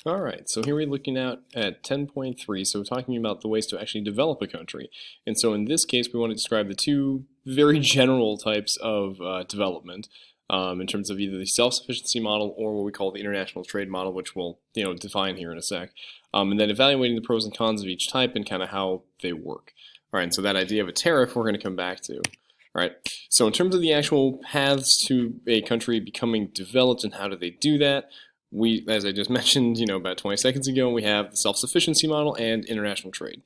All right, so here we're looking at 10.3, so we're talking about the ways to actually develop a country. And so in this case, we want to describe the two very general types of development in terms of either the self-sufficiency model or what we call the international trade model, which we'll define here in a sec. And then evaluating the pros and cons of each type and kind of how they work. All right, and so that idea of a tariff we're going to come back to. All right, so in terms of the actual paths to a country becoming developed and how do they do that, we, as I just mentioned, about 20 seconds ago, we have the self-sufficiency model and international trade.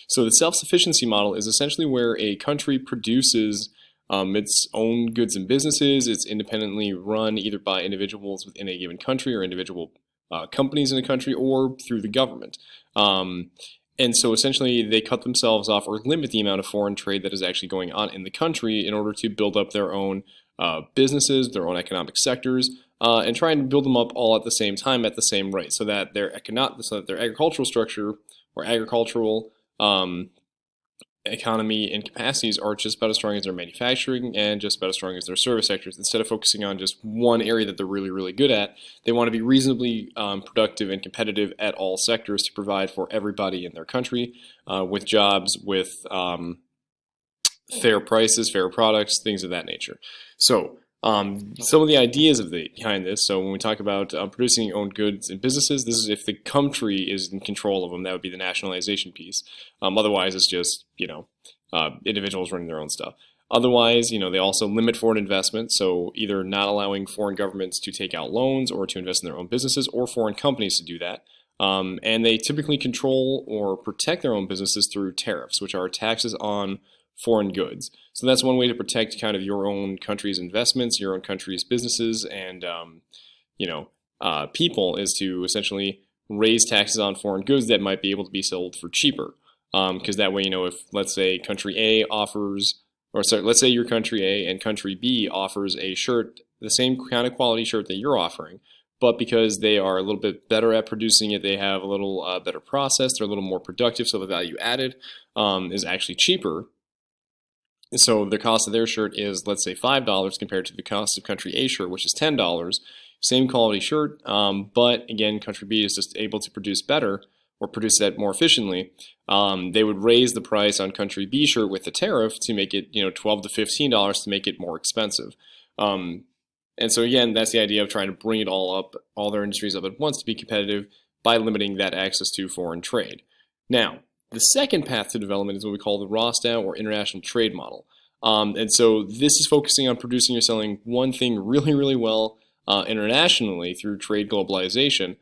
So the self-sufficiency model is essentially where a country produces its own goods and businesses. It's independently run either by individuals within a given country or individual companies in a country or through the government. And so essentially they cut themselves off or limit the amount of foreign trade that is actually going on in the country in order to build up their own businesses, their own economic sectors, and trying to build them up all at the same time at the same rate, so that their agricultural structure or agricultural economy and capacities are just about as strong as their manufacturing and just about as strong as their service sectors. Instead of focusing on just one area that they're really, really good at, they want to be reasonably productive and competitive at all sectors to provide for everybody in their country with jobs, with fair prices, fair products, things of that nature. So some of the ideas behind this, so when we talk about producing your own goods and businesses, this is if the country is in control of them, that would be the nationalization piece. Otherwise, it's just, individuals running their own stuff. Otherwise, they also limit foreign investment, so either not allowing foreign governments to take out loans or to invest in their own businesses or foreign companies to do that. And they typically control or protect their own businesses through tariffs, which are taxes on foreign goods. So that's one way to protect kind of your own country's investments, your own country's businesses, and people, is to essentially raise taxes on foreign goods that might be able to be sold for cheaper. Because that way, if let's say country A offers, or sorry, let's say your country A and country B offers a shirt, the same kind of quality shirt that you're offering, but because they are a little bit better at producing it, they have a little better process, they're a little more productive, so the value added is actually cheaper. So the cost of their shirt is, let's say, $5 compared to the cost of country A shirt, which is $10. Same quality shirt, but again, country B is just able to produce better or produce that more efficiently. They would raise the price on country B shirt with the tariff to make it, $12 to $15 to make it more expensive. And so again, that's the idea of trying to bring it all up, all their industries up at once to be competitive by limiting that access to foreign trade. Now, the second path to development is what we call the Rostow or international trade model. And so this is focusing on producing or selling one thing really, really well internationally through trade globalization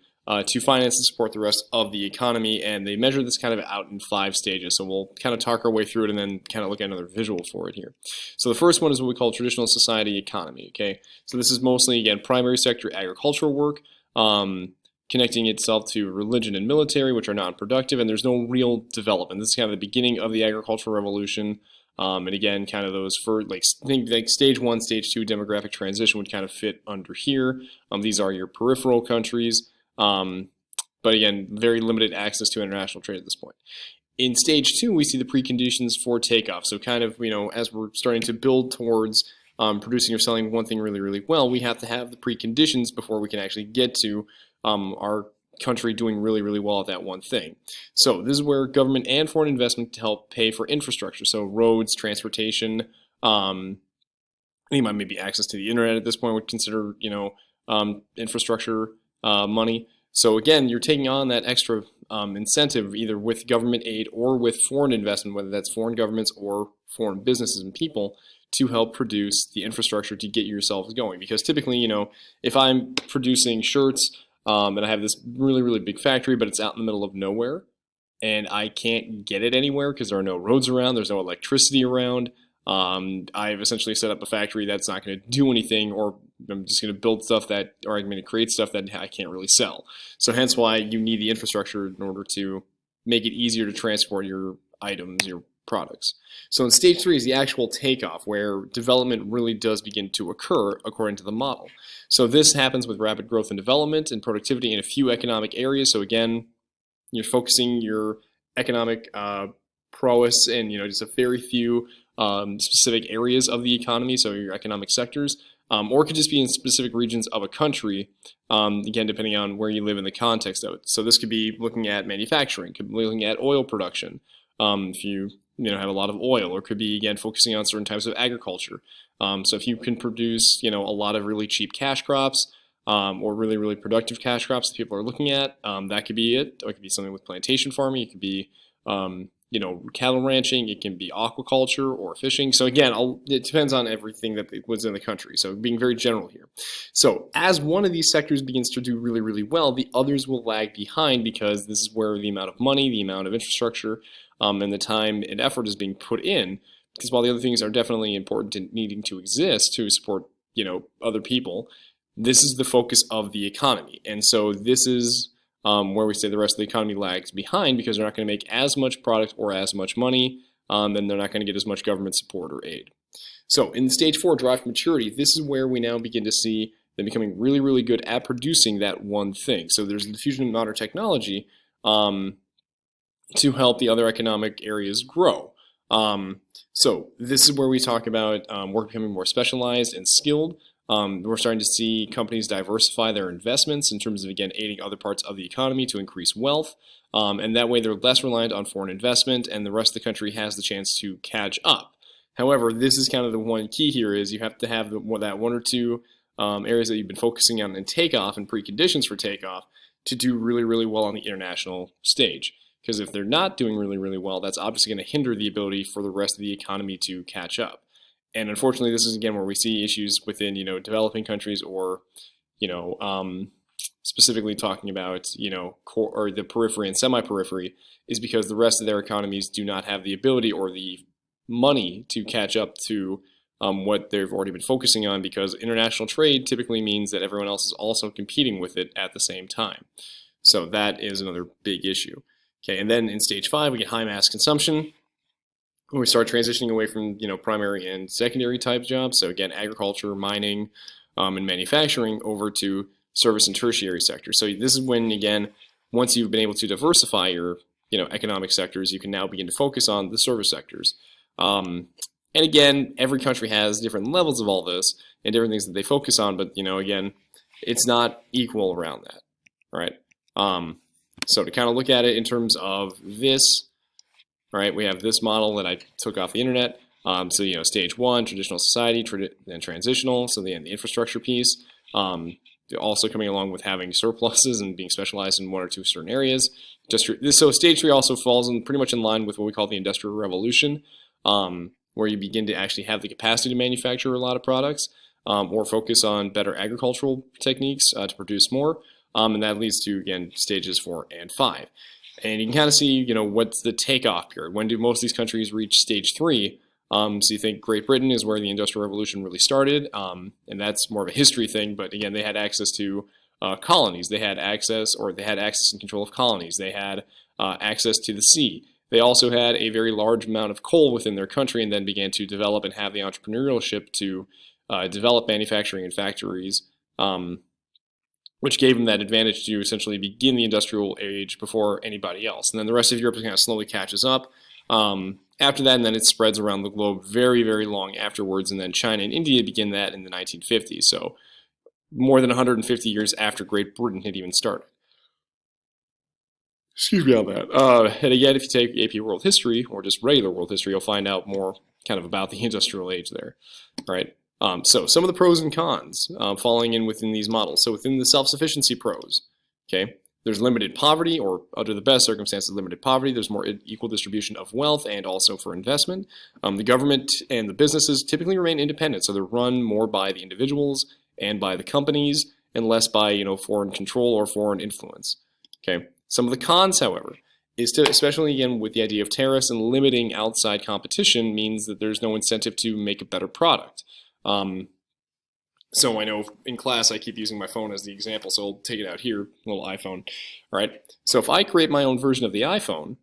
to finance and support the rest of the economy. And they measure this kind of out in 5 stages. So we'll kind of talk our way through it and then kind of look at another visual for it here. So the first one is what we call traditional society economy. Okay, so this is mostly, again, primary sector agricultural work. Connecting itself to religion and military, which are non-productive, and there's no real development. This is kind of the beginning of the agricultural revolution, and again, kind of those for think like stage 1, stage 2 demographic transition would kind of fit under here. These are your peripheral countries, but again, very limited access to international trade at this point. In stage 2, we see the preconditions for takeoff. So kind of, as we're starting to build towards producing or selling one thing really, really well, we have to have the preconditions before we can actually get to our country doing really, really well at that one thing. So this is where government and foreign investment help pay for infrastructure. So roads, transportation, maybe access to the internet at this point would consider, infrastructure money. So again, you're taking on that extra incentive either with government aid or with foreign investment, whether that's foreign governments or foreign businesses and people, to help produce the infrastructure to get yourselves going. Because typically, if I'm producing shirts, and I have this really, really big factory, but it's out in the middle of nowhere, and I can't get it anywhere because there are no roads around, there's no electricity around. I've essentially set up a factory that's not going to do anything, or I'm just going to build stuff or I'm going to create stuff that I can't really sell. So hence why you need the infrastructure in order to make it easier to transport your items, your products. So in stage 3 is the actual takeoff, where development really does begin to occur according to the model. So this happens with rapid growth and development and productivity in a few economic areas. So again, you're focusing your economic prowess in just a very few specific areas of the economy, so your economic sectors. or it could just be in specific regions of a country, again, depending on where you live in the context of it. So this could be looking at manufacturing, could be looking at oil production, if you know have a lot of oil, or could be again focusing on certain types of agriculture. So if you can produce a lot of really cheap cash crops, or really really productive cash crops that people are looking at, that could be it. Or it could be something with plantation farming. It could be cattle ranching. It can be aquaculture or fishing. So again, it depends on everything that was in the country. So being very general here. So as one of these sectors begins to do really really well, the others will lag behind, because this is where the amount of money, the amount of infrastructure, and the time and effort is being put in. Because while the other things are definitely important and needing to exist to support other people, this is the focus of the economy. And so this is where we say the rest of the economy lags behind, because they're not going to make as much product or as much money, and they're not going to get as much government support or aid. So in stage 4, drive for maturity, this is where we now begin to see them becoming really, really good at producing that one thing. So there's the diffusion of modern technology to help the other economic areas grow. So this is where we talk about work becoming more specialized and skilled. We're starting to see companies diversify their investments in terms of, again, aiding other parts of the economy to increase wealth. And that way they're less reliant on foreign investment, and the rest of the country has the chance to catch up. However, this is kind of the one key here, is you have to have that one or two areas that you've been focusing on in takeoff and preconditions for takeoff to do really, really well on the international stage. Because if they're not doing really, really well, that's obviously going to hinder the ability for the rest of the economy to catch up. And unfortunately, this is again where we see issues within developing countries, or specifically talking about core or the periphery and semi-periphery, is because the rest of their economies do not have the ability or the money to catch up to what they've already been focusing on, because international trade typically means that everyone else is also competing with it at the same time. So that is another big issue. Okay, and then in stage 5, we get high mass consumption. We start transitioning away from primary and secondary type jobs. So again, agriculture, mining, and manufacturing, over to service and tertiary sectors. So this is when, again, once you've been able to diversify your economic sectors, you can now begin to focus on the service sectors. And again, every country has different levels of all this and different things that they focus on, but again, it's not equal around that, right? So to kind of look at it in terms of this, right, we have this model that I took off the internet. So stage 1, traditional society, and transitional. So the infrastructure piece, also coming along with having surpluses and being specialized in 1 or 2 certain areas. So stage 3 also falls in pretty much in line with what we call the Industrial Revolution, where you begin to actually have the capacity to manufacture a lot of products, or focus on better agricultural techniques to produce more. And that leads to, again, stages 4 and 5. And you can kind of see, what's the takeoff period? When do most of these countries reach stage 3? So you think Great Britain is where the Industrial Revolution really started, and that's more of a history thing. But again, they had access to colonies. They had access and control of colonies. They had access to the sea. They also had a very large amount of coal within their country, and then began to develop and have the entrepreneurship to develop manufacturing and factories, which gave them that advantage to essentially begin the industrial age before anybody else. And then the rest of Europe kind of slowly catches up after that, and then it spreads around the globe very, very long afterwards. And then China and India begin that in the 1950s, so more than 150 years after Great Britain had even started. Excuse me on that. And again, if you take AP World History, or just regular world history, you'll find out more kind of about the industrial age there, right? So some of the pros and cons falling in within these models. So within the self-sufficiency pros, okay, there's limited poverty, or under the best circumstances, limited poverty. There's more equal distribution of wealth, and also for investment. The government and the businesses typically remain independent, so they're run more by the individuals and by the companies, and less by foreign control or foreign influence. Okay. Some of the cons, however, is to, especially again with the idea of tariffs and limiting outside competition, means that there's no incentive to make a better product. So I know in class I keep using my phone as the example, so I'll take it out here, little iPhone. All right. So if I create my own version of the iPhone,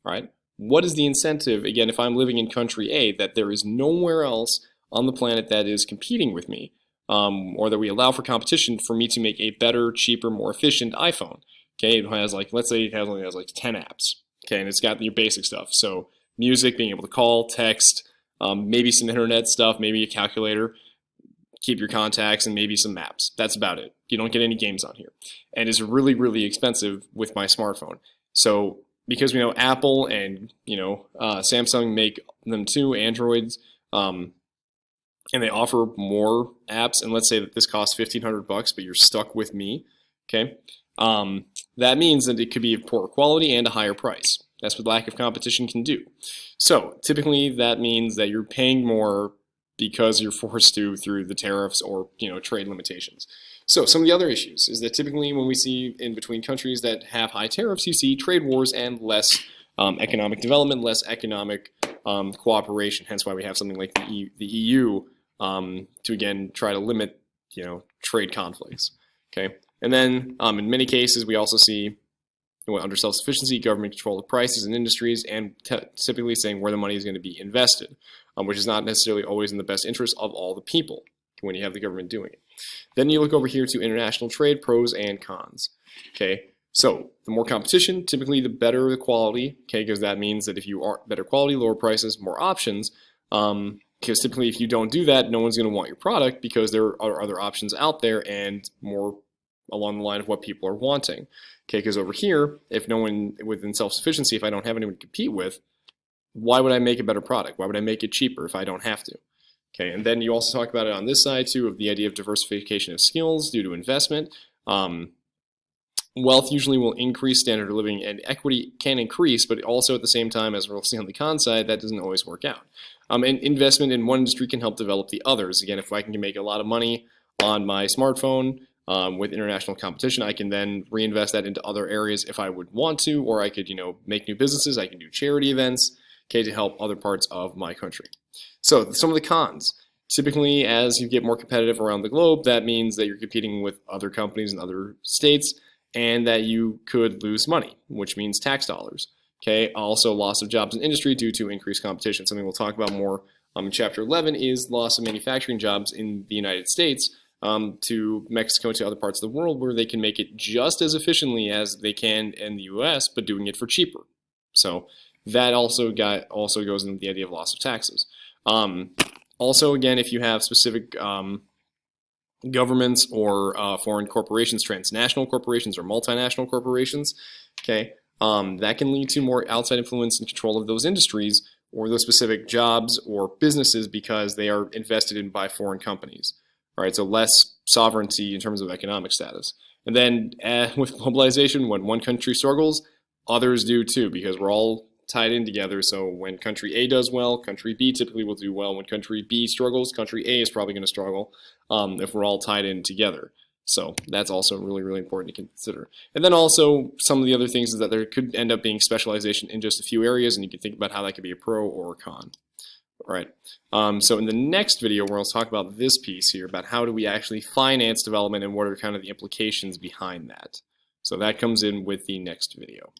right, what is the incentive, again, if I'm living in country A, that there is nowhere else on the planet that is competing with me, or that we allow for competition for me to make a better, cheaper, more efficient iPhone? Okay, it has let's say it only has 10 apps. Okay, and it's got your basic stuff. So music, being able to call, text, maybe some internet stuff, maybe a calculator. keep your contacts, and maybe some maps. That's about it. You don't get any games on here. And it's really, really expensive with my smartphone. So because we know Apple and Samsung make them too, Androids, and they offer more apps, and let's say that this costs $1,500, but you're stuck with me, okay? That means that it could be of poor quality and a higher price. That's what lack of competition can do. So typically that means that you're paying more because you're forced to through the tariffs or trade limitations. So some of the other issues is that typically when we see in between countries that have high tariffs, you see trade wars and less economic development, less economic cooperation. Hence why we have something like the EU to again try to limit trade conflicts. Okay, and then in many cases we also see under self-sufficiency, government control of prices and industries, and typically saying where the money is going to be invested, which is not necessarily always in the best interest of all the people when you have the government doing it. Then you look over here to international trade, pros and cons. Okay, so the more competition, typically the better the quality, okay, because that means that if you are better quality, lower prices, more options, because typically if you don't do that, no one's going to want your product because there are other options out there and more along the line of what people are wanting. Okay, because over here, if no one within self-sufficiency, if I don't have anyone to compete with, why would I make a better product? Why would I make it cheaper if I don't have to? Okay, and then you also talk about it on this side too of the idea of diversification of skills due to investment. Wealth usually will increase standard of living, and equity can increase, but also at the same time, as we'll see on the con side, that doesn't always work out. And investment in one industry can help develop the others. Again, if I can make a lot of money on my smartphone, with international competition, I can then reinvest that into other areas if I would want to, or I could, make new businesses. I can do charity events, okay, to help other parts of my country. So some of the cons. Typically, as you get more competitive around the globe, that means that you're competing with other companies in other states, and that you could lose money, which means tax dollars. Okay. Also, loss of jobs in industry due to increased competition. Something we'll talk about more in Chapter 11 is loss of manufacturing jobs in the United States. To Mexico, to other parts of the world where they can make it just as efficiently as they can in the U.S., but doing it for cheaper. So that also goes into the idea of loss of taxes. Also, again, if you have specific governments or foreign corporations, transnational corporations or multinational corporations, okay, that can lead to more outside influence and control of those industries or those specific jobs or businesses because they are invested in by foreign companies. Right, so less sovereignty in terms of economic status. And then with globalization, when one country struggles, others do too, because we're all tied in together. So when country A does well, country B typically will do well. When country B struggles, country A is probably going to struggle if we're all tied in together. So that's also really, really important to consider. And then also some of the other things is that there could end up being specialization in just a few areas, and you can think about how that could be a pro or a con. All right, so in the next video, we'll talk about this piece here, about how do we actually finance development and what are kind of the implications behind that. So that comes in with the next video.